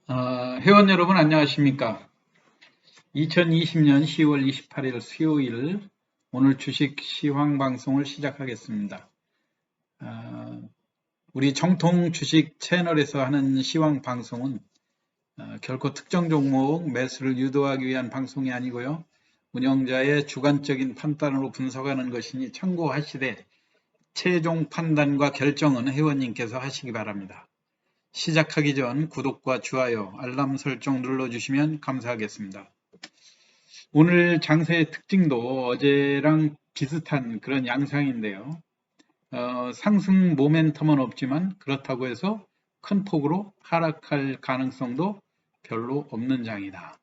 회원 여러분 안녕하십니까? 2020년 10월 28일 수요일 오늘 주식 시황 방송을 시작하겠습니다. 우리 정통 주식 채널에서 하는 시황 방송은 결코 특정 종목 매수를 유도하기 위한 방송이 아니고요. 운영자의 주관적인 판단으로 분석하는 것이니 참고하시되 최종 판단과 결정은 회원님께서 하시기 바랍니다. 시작하기 전 구독과 좋아요, 알람 설정 눌러주시면 감사하겠습니다. 오늘 장세의 특징도 어제랑 비슷한 그런 양상인데요. 상승 모멘텀은 없지만 그렇다고 해서 큰 폭으로 하락할 가능성도 별로 없는 장이다.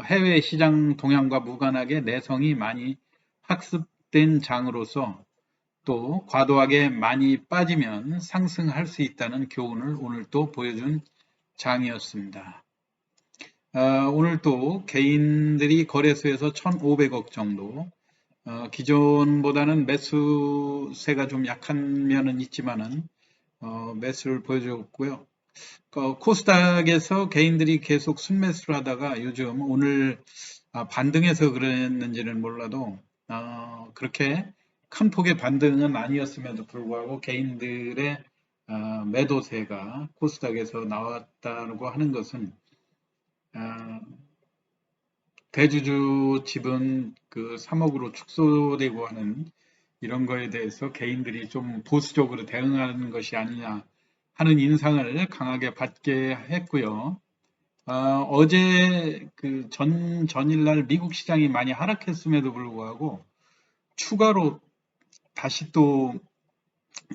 해외 시장 동향과 무관하게 내성이 많이 학습된 장으로서 또 과도하게 많이 빠지면 상승할 수 있다는 교훈을 오늘 또 보여준 장이었습니다. 오늘 또 개인들이 거래소에서 1,500억 정도, 기존보다는 매수세가 좀 약한 면은 있지만은 매수를 보여줬고요. 코스닥에서 개인들이 계속 순매수를 하다가 요즘 오늘 반등해서 그랬는지는 몰라도 그렇게 큰 폭의 반등은 아니었음에도 불구하고 개인들의 매도세가 코스닥에서 나왔다고 하는 것은 대주주 지분 그 3억으로 축소되고 하는 이런 거에 대해서 개인들이 좀 보수적으로 대응하는 것이 아니냐 하는 인상을 강하게 받게 했고요. 어제 그 전일날 미국 시장이 많이 하락했음에도 불구하고 추가로 다시 또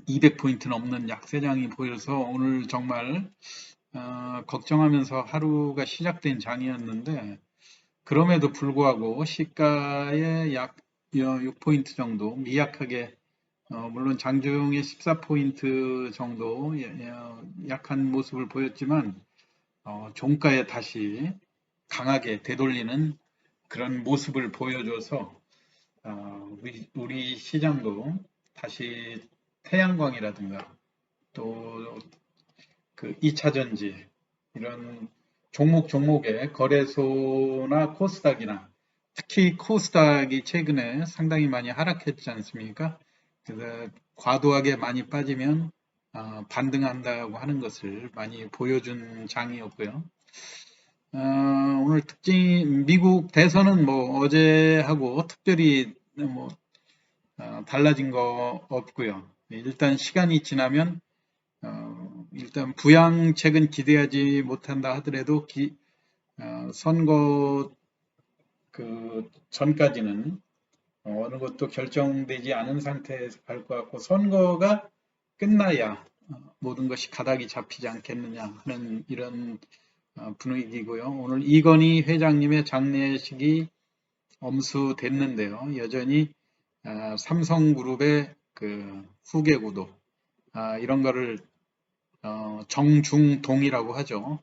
200포인트 넘는 약세장이 보여서 오늘 정말 걱정하면서 하루가 시작된 장이었는데 그럼에도 불구하고 시가의 약 6포인트 정도 미약하게 물론 장중에 14포인트 정도 약한 모습을 보였지만 종가에 다시 강하게 되돌리는 그런 모습을 보여줘서 우리 시장도 다시 태양광이라든가 또 그 2차전지 이런 종목의 거래소나 코스닥이나 특히 코스닥이 최근에 상당히 많이 하락했지 않습니까? 그래서 과도하게 많이 빠지면 반등한다고 하는 것을 많이 보여준 장이었고요. 오늘 특징 미국 대선은 뭐 어제하고 특별히 뭐 달라진 거 없고요. 일단 시간이 지나면 일단 부양책은 기대하지 못한다 하더라도 선거 그 전까지는 어느 것도 결정되지 않은 상태에서 갈 것 같고 선거가 끝나야 모든 것이 가닥이 잡히지 않겠느냐 하는 이런 분위기고요. 오늘 이건희 회장님의 장례식이 엄수됐는데요. 여전히 삼성그룹의 그 후계구도 이런 거를 정중동이라고 하죠.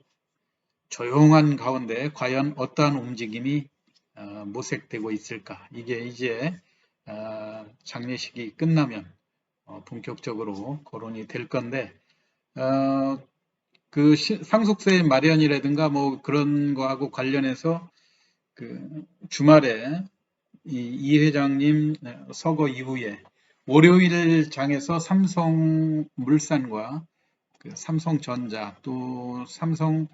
조용한 가운데 과연 어떠한 움직임이 모색되고 있을까? 이게 이제 장례식이 끝나면 본격적으로 거론이 될 건데 그 상속세 마련이라든가 뭐 그런 거하고 관련해서 그 주말에 이 회장님 서거 이후에 월요일 장에서 삼성물산과 그 삼성전자 또 삼성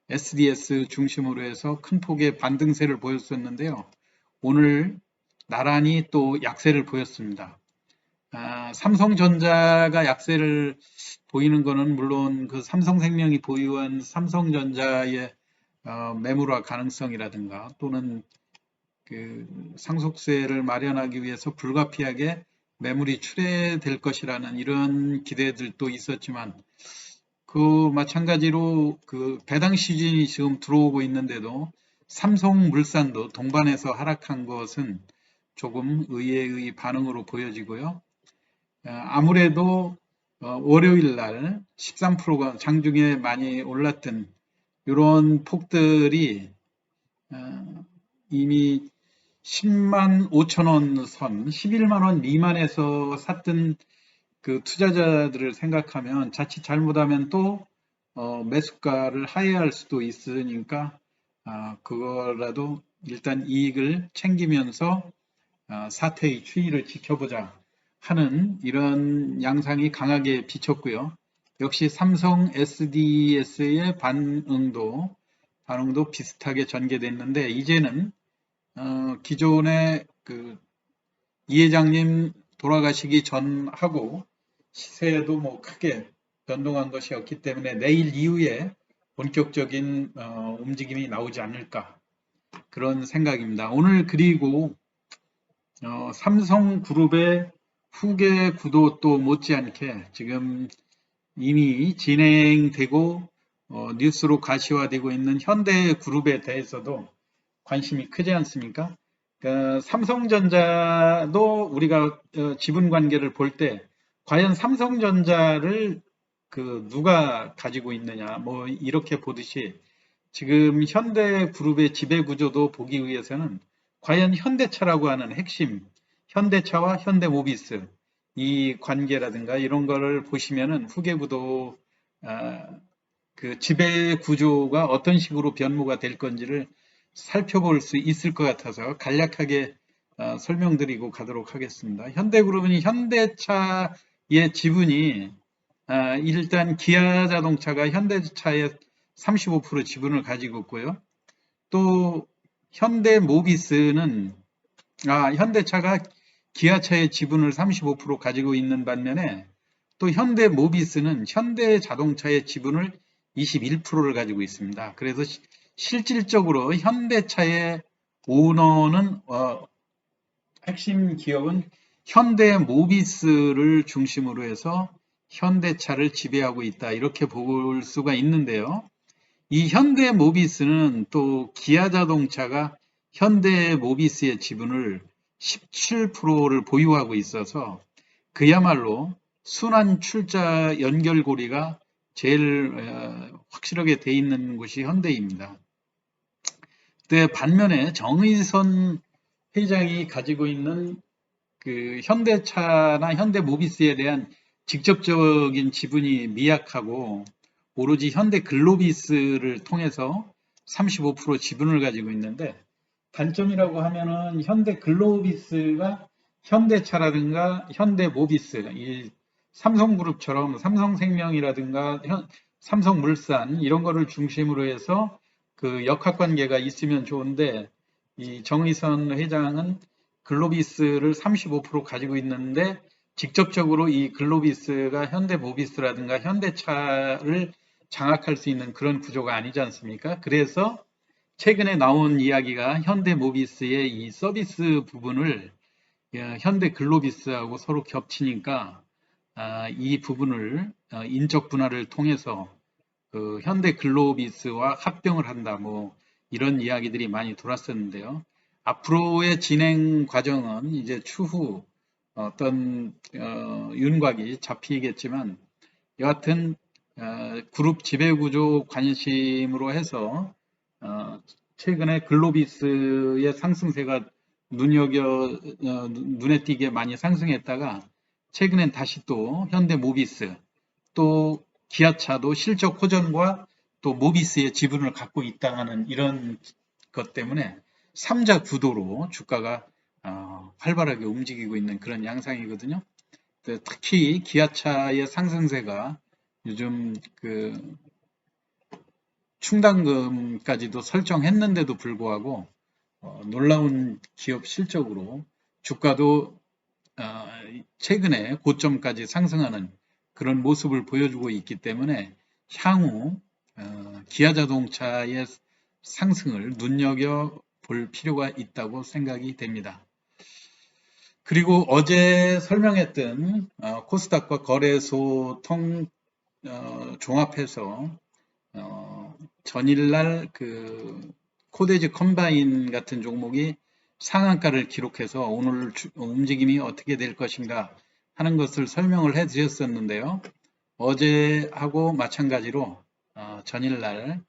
SDS 중심으로 해서 큰 폭의 반등세를 보였었는데요. 오늘 나란히 또 약세를 보였습니다. 삼성전자가 약세를 보이는 것은 물론 그 삼성생명이 보유한 삼성전자의 매물화 가능성이라든가 또는 그 상속세를 마련하기 위해서 불가피하게 매물이 출회될 것이라는 이런 기대들도 있었지만 그 마찬가지로 그 배당 시즌이 지금 들어오고 있는데도 삼성물산도 동반해서 하락한 것은 조금 의외의 반응으로 보여지고요. 아무래도 월요일 날 13%가 장중에 많이 올랐던 이런 폭들이 이미 10만 5천 원 선, 11만 원 미만에서 샀던 그 투자자들을 생각하면 자칫 잘못하면 또 매수가를 하회할 수도 있으니까 그거라도 일단 이익을 챙기면서 사태의 추이를 지켜보자 하는 이런 양상이 강하게 비쳤고요. 역시 삼성 SDS의 반응도 비슷하게 전개됐는데 이제는 기존의 그 이 회장님 돌아가시기 전하고 시세에도 뭐 크게 변동한 것이 없기 때문에 내일 이후에 본격적인 움직임이 나오지 않을까 그런 생각입니다. 오늘 그리고 삼성그룹의 후계 구도 못지않게 지금 이미 진행되고 뉴스로 가시화되고 있는 현대그룹에 대해서도 관심이 크지 않습니까? 삼성전자도 우리가 지분 관계를 볼 때 과연 삼성전자를 누가 가지고 있느냐 뭐 이렇게 보듯이 지금 현대그룹의 지배구조도 보기 위해서는 과연 현대차라고 하는 핵심 현대차와 현대모비스 이 관계라든가 이런 거를 보시면은 후계구도 그 지배구조가 어떤 식으로 변모가 될 건지를 살펴볼 수 있을 것 같아서 간략하게 설명드리고 가도록 하겠습니다. 현대그룹은 현대차의 지분이 일단 기아자동차가 현대차의 35% 지분을 가지고 있고요. 또 현대모비스는 현대차가 기아차의 지분을 35% 가지고 있는 반면에 또 현대모비스는 현대자동차의 지분을 21%를 가지고 있습니다. 그래서 실질적으로 현대차의 오너는 핵심 기업은 현대모비스를 중심으로 해서 현대차를 지배하고 있다 이렇게 볼 수가 있는데요. 이 현대모비스는 또 기아자동차가 현대모비스의 지분을 17%를 보유하고 있어서 그야말로 순환 출자 연결고리가 제일 확실하게 돼 있는 곳이 현대입니다. 근데 반면에 정의선 회장이 가지고 있는 그 현대차나 현대모비스에 대한 직접적인 지분이 미약하고 오로지 현대글로비스를 통해서 35% 지분을 가지고 있는데 단점이라고 하면은 현대글로비스가 현대차라든가 현대모비스, 이 삼성그룹처럼 삼성생명이라든가 삼성물산 이런 거를 중심으로 해서 그 역학관계가 있으면 좋은데 이 정의선 회장은 글로비스를 35% 가지고 있는데 직접적으로 이 글로비스가 현대모비스라든가 현대차를 장악할 수 있는 그런 구조가 아니지 않습니까? 그래서 최근에 나온 이야기가 현대모비스의 이 서비스 부분을 현대글로비스하고 서로 겹치니까 이 부분을 인적 분할을 통해서 그 현대글로비스와 합병을 한다 뭐 이런 이야기들이 많이 돌았었는데요. 앞으로의 진행 과정은 이제 추후 어떤 윤곽이 잡히겠지만 여하튼 그룹 지배구조 관심으로 해서 최근에 글로비스의 상승세가 눈에 띄게 많이 상승했다가 최근엔 다시 또 현대모비스 또 기아차도 실적 호전과 또 모비스의 지분을 갖고 있다는 이런 것 때문에 3자 구도로 주가가 활발하게 움직이고 있는 그런 양상이거든요. 특히 기아차의 상승세가 요즘 그 충당금까지도 설정했는데도 불구하고 놀라운 기업 실적으로 주가도 최근에 고점까지 상승하는 그런 모습을 보여주고 있기 때문에 향후 기아자동차의 상승을 눈여겨볼 필요가 있다고 생각이 됩니다. 그리고 어제 설명했던 코스닥과 거래소 통 종합해서 전일날 그 코데지 컴바인 같은 종목이 상한가를 기록해서 오늘 움직임이 어떻게 될 것인가 하는 것을 설명을 해 드렸었는데요. 어제하고 마찬가지로 전일날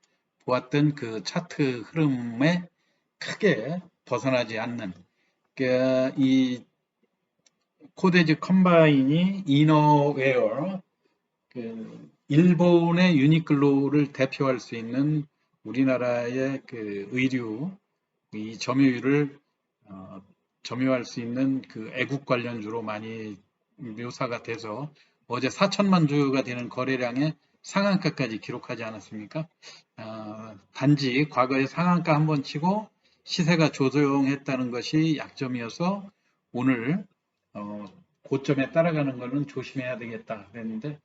보았던 그 차트 흐름에 크게 벗어나지 않는 이 코데지 컴바인이 이너웨어 일본의 유니클로를 대표할 수 있는 우리나라의 그 의류, 이 점유율을 점유할 수 있는 그 애국 관련주로 많이 묘사가 돼서 어제 4천만 주가 되는 거래량의 상한가까지 기록하지 않았습니까? 단지 과거에 상한가 한번 치고 시세가 조정했다는 것이 약점이어서 오늘 고점에 따라가는 것은 조심해야 되겠다 그랬는데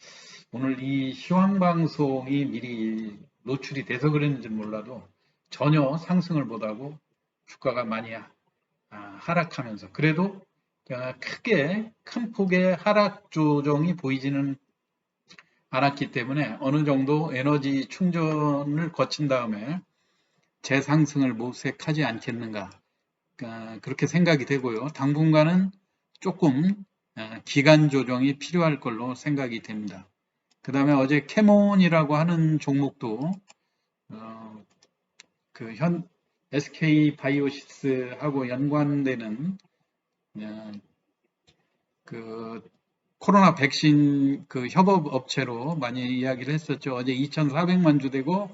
오늘 이 시황방송이 미리 노출이 돼서 그랬는지 몰라도 전혀 상승을 못하고 주가가 많이 하락하면서 그래도 크게 큰 폭의 하락 조정이 보이지는 않았기 때문에 어느 정도 에너지 충전을 거친 다음에 재상승을 모색하지 않겠는가 그렇게 생각이 되고요. 당분간은 조금 기간 조정이 필요할 걸로 생각이 됩니다. 그 다음에 어제 캐몬이라고 하는 종목도 그 SK 바이오시스하고 연관되는 그 코로나 백신 그 협업 업체로 많이 이야기를 했었죠. 어제 2,400만 주 되고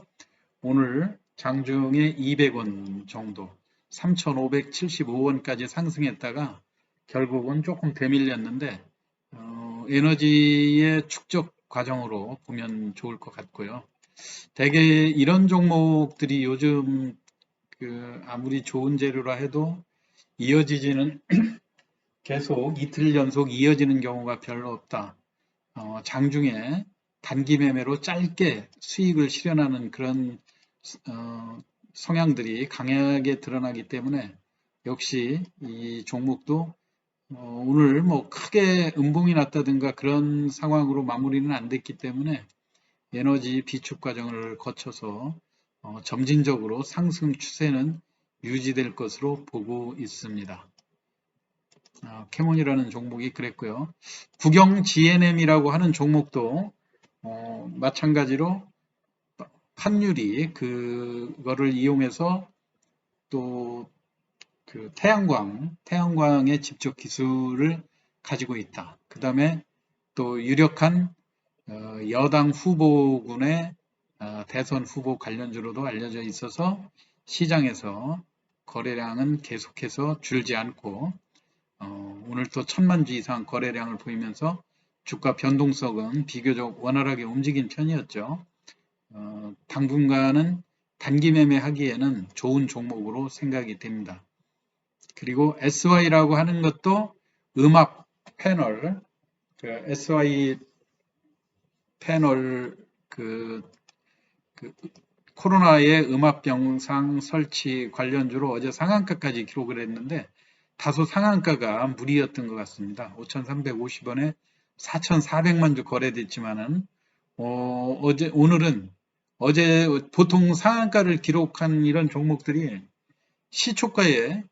오늘 장중에 200원 정도 3,575원까지 상승했다가 결국은 조금 되밀렸는데 에너지의 축적 과정으로 보면 좋을 것 같고요. 대개 이런 종목들이 요즘 아무리 좋은 재료라 해도 이어지지는 계속 이틀 연속 이어지는 경우가 별로 없다. 장중에 단기 매매로 짧게 수익을 실현하는 그런 성향들이 강하게 드러나기 때문에 역시 이 종목도 오늘 뭐 크게 음봉이 났다든가 그런 상황으로 마무리는 안 됐기 때문에 에너지 비축 과정을 거쳐서 점진적으로 상승 추세는 유지될 것으로 보고 있습니다. 캐몬이라는 종목이 그랬고요. 국영 GNM이라고 하는 종목도 마찬가지로 환율이 그거를 이용해서 또 그 태양광의 집적 기술을 가지고 있다. 그 다음에 또 유력한 여당 후보군의 대선 후보 관련주로도 알려져 있어서 시장에서 거래량은 계속해서 줄지 않고 오늘 또 1,000만 주 이상 거래량을 보이면서 주가 변동성은 비교적 원활하게 움직인 편이었죠. 당분간은 단기 매매하기에는 좋은 종목으로 생각이 됩니다. 그리고 SY라고 하는 것도 음압 패널, SY 패널 코로나의 음압 병상 설치 관련주로 어제 상한가까지 기록을 했는데 다소 상한가가 무리였던 것 같습니다. 5,350원에 4,400만 주 거래됐지만은 오늘은 어제 보통 상한가를 기록한 이런 종목들이 시초가에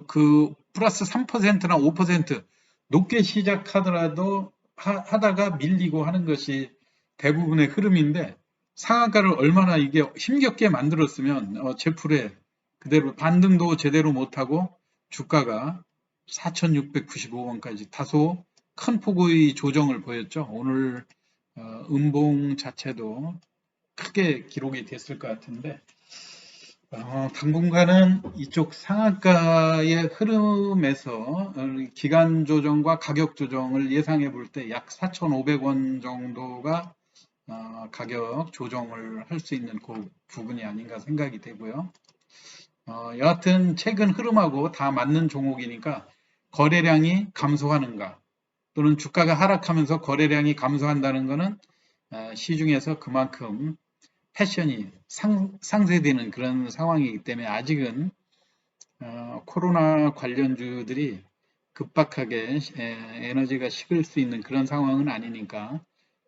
그 플러스 3%나 5% 높게 시작하더라도 하다가 밀리고 하는 것이 대부분의 흐름인데 상한가를 얼마나 이게 힘겹게 만들었으면 제풀에 그대로 반등도 제대로 못하고 주가가 4,695원까지 다소 큰 폭의 조정을 보였죠. 오늘 음봉 자체도 크게 기록이 됐을 것 같은데 당분간은 이쪽 상한가의 흐름에서 기간 조정과 가격 조정을 예상해 볼 때 약 4,500원 정도가 가격 조정을 할 수 있는 그 부분이 아닌가 생각이 되고요. 여하튼 최근 흐름하고 다 맞는 종목이니까 거래량이 감소하는가 또는 주가가 하락하면서 거래량이 감소한다는 것은 시중에서 그만큼 패션이 상쇄되는 그런 상황이기 때문에 아직은 코로나 관련주들이 급박하게 에너지가 식을 수 있는 그런 상황은 아니니까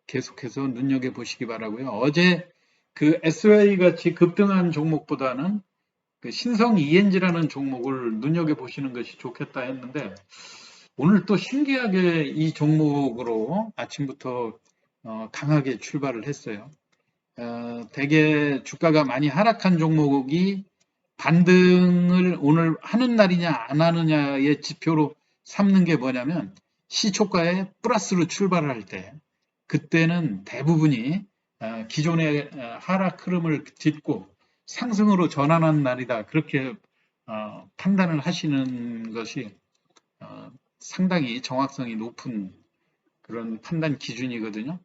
계속해서 눈여겨보시기 바라고요. 어제 그 SY 같이 급등한 종목보다는 그 신성 ENG라는 종목을 눈여겨보시는 것이 좋겠다 했는데 오늘 또 신기하게 이 종목으로 아침부터 강하게 출발을 했어요. 대개 주가가 많이 하락한 종목이 반등을 오늘 하는 날이냐 안 하느냐의 지표로 삼는 게 뭐냐면 시초가에 플러스로 출발할 때 그때는 대부분이 기존의 하락 흐름을 딛고 상승으로 전환한 날이다. 그렇게 판단을 하시는 것이 상당히 정확성이 높은 그런 판단 기준이거든요.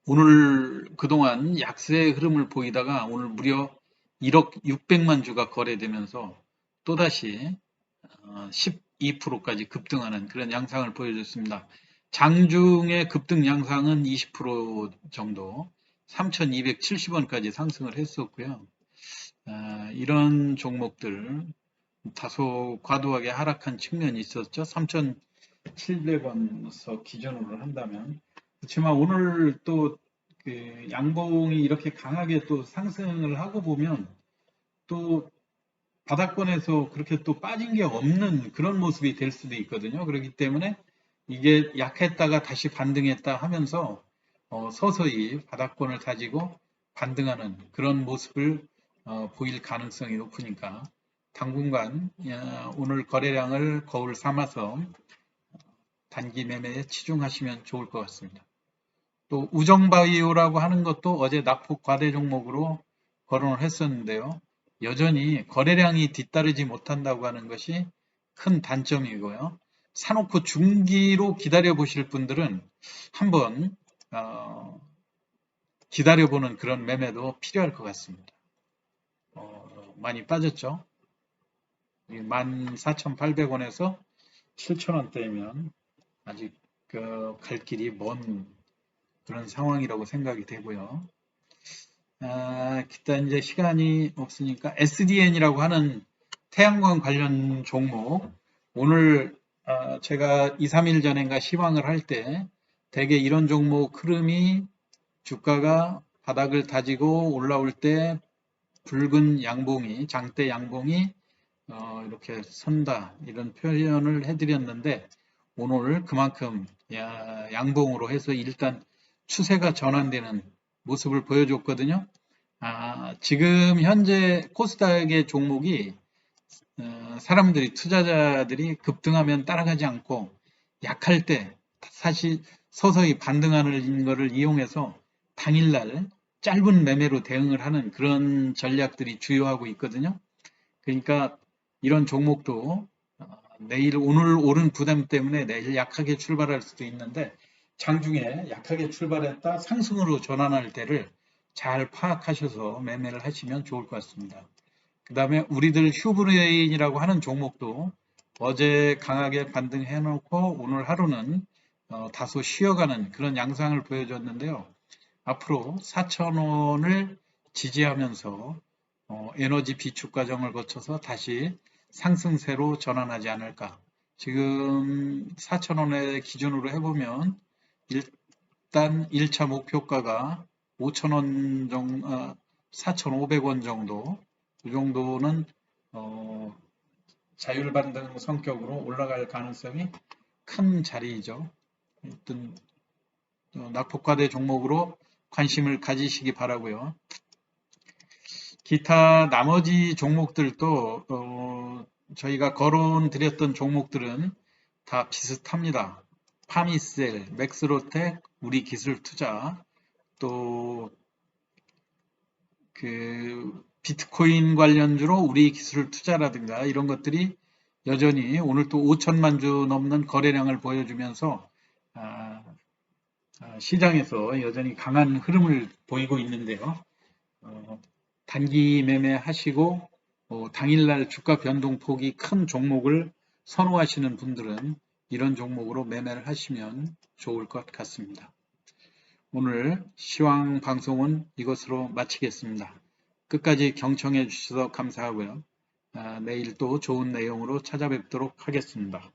오늘 그동안 약세의 흐름을 보이다가 오늘 무려 1억 600만 주가 거래되면서 또다시 12%까지 급등하는 그런 양상을 보여줬습니다. 장중의 급등 양상은 20% 정도 3,270원까지 상승을 했었고요. 이런 종목들 다소 과도하게 하락한 측면이 있었죠. 3,700원서 기준으로 한다면. 그렇지만 오늘 또 그 양봉이 이렇게 강하게 또 상승을 하고 보면 또 바닥권에서 그렇게 또 빠진 게 없는 그런 모습이 될 수도 있거든요. 그렇기 때문에 이게 약했다가 다시 반등했다 하면서 서서히 바닥권을 다지고 반등하는 그런 모습을 보일 가능성이 높으니까 당분간 오늘 거래량을 거울 삼아서 단기 매매에 치중하시면 좋을 것 같습니다. 또 우정바이오라고 하는 것도 어제 낙폭 과대 종목으로 거론을 했었는데요. 여전히 거래량이 뒤따르지 못한다고 하는 것이 큰 단점이고요. 사놓고 중기로 기다려 보실 분들은 한번 기다려보는 그런 매매도 필요할 것 같습니다. 많이 빠졌죠. 14,800원에서 7,000원대면 아직 갈 길이 먼 그런 상황이라고 생각이 되고요. 기타 이제 시간이 없으니까 SDN이라고 하는 태양광 관련 종목 오늘 제가 2, 3일 전인가 시황을 할 때 대개 이런 종목 흐름이 주가가 바닥을 다지고 올라올 때 붉은 양봉이 장대 양봉이 이렇게 선다 이런 표현을 해드렸는데 오늘 그만큼 양봉으로 해서 일단 추세가 전환되는 모습을 보여줬거든요. 지금 현재 코스닥의 종목이 사람들이 투자자들이 급등하면 따라가지 않고 약할 때 사실 서서히 반등하는 것을 이용해서 당일날 짧은 매매로 대응을 하는 그런 전략들이 주요하고 있거든요. 그러니까 이런 종목도 내일 오늘 오른 부담 때문에 내일 약하게 출발할 수도 있는데 장중에 약하게 출발했다 상승으로 전환할 때를 잘 파악하셔서 매매를 하시면 좋을 것 같습니다. 그 다음에 우리들 휴브레인이라고 하는 종목도 어제 강하게 반등해 놓고 오늘 하루는 다소 쉬어가는 그런 양상을 보여줬는데요. 앞으로 4,000원을 지지하면서 에너지 비축 과정을 거쳐서 다시 상승세로 전환하지 않을까. 지금 4,000원의 기준으로 해보면 일단 1차 목표가가 5,000원 정도, 4,500원 정도, 이 정도는 자율반등 성격으로 올라갈 가능성이 큰 자리이죠. 어떤 낙폭과대 종목으로 관심을 가지시기 바라고요. 기타 나머지 종목들도 저희가 거론 드렸던 종목들은 다 비슷합니다. 파미셀, 맥스로텍, 우리기술투자, 또 그 비트코인 관련주로 우리기술투자라든가 이런 것들이 여전히 오늘 또 5천만 주 넘는 거래량을 보여주면서 시장에서 여전히 강한 흐름을 보이고 있는데요. 단기 매매하시고 당일날 주가 변동폭이 큰 종목을 선호하시는 분들은 이런 종목으로 매매를 하시면 좋을 것 같습니다. 오늘 시황 방송은 이것으로 마치겠습니다. 끝까지 경청해 주셔서 감사하고요. 내일 또 좋은 내용으로 찾아뵙도록 하겠습니다.